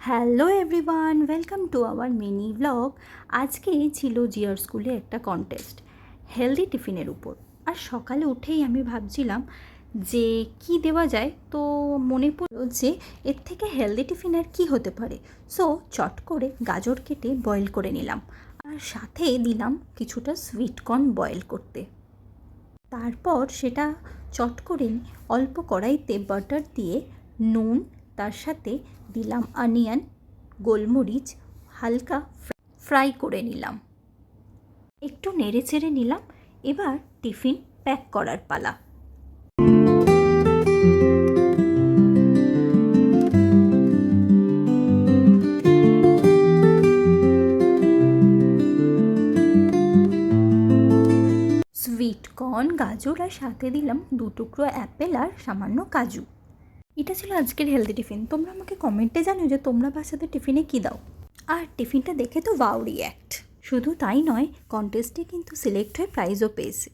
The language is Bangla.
Hello everyone, welcome to our mini blog. আজকে ছিল জিয়ার স্কুলে একটা কন্টেস্ট হেলদি টিফিনের উপর। আর সকালে উঠেই আমি ভাবছিলাম যে কি দেওয়া যায়, তো মনে পড়লো যে এর থেকে হেলদি টিফিন আর কী হতে পারে। সো চট করে গাজর কেটে বয়েল করে নিলাম, আর সাথে দিলাম কিছুটা সুইট কর্ন বয়েল করতে। তারপর সেটা চট করে অল্প কড়াইতে বাটার দিয়ে নুন, তার সাথে দিলাম অনিয়ন, গোলমরিচ হালকা ফ্রাই করে নিলাম, একটু নেড়ে চেড়ে নিলাম। এবার টিফিন প্যাক করার পালা। সুইট কর্ন, গাজর আর সাথে দিলাম 2 টুকরো অ্যাপেল আর সামান্য কাজু। এটা ছিল আজকের হেলদি টিফিন। তোমরা আমাকে কমেন্টে জানিও যে তোমরা বাচ্চাদের টিফিনে কী দাও। আর টিফিনটা দেখে তো ওয়াও রিয়্যাক্ট। শুধু তাই নয়, কন্টেস্টে কিন্তু সিলেক্ট হয়ে প্রাইজও পেয়েছে।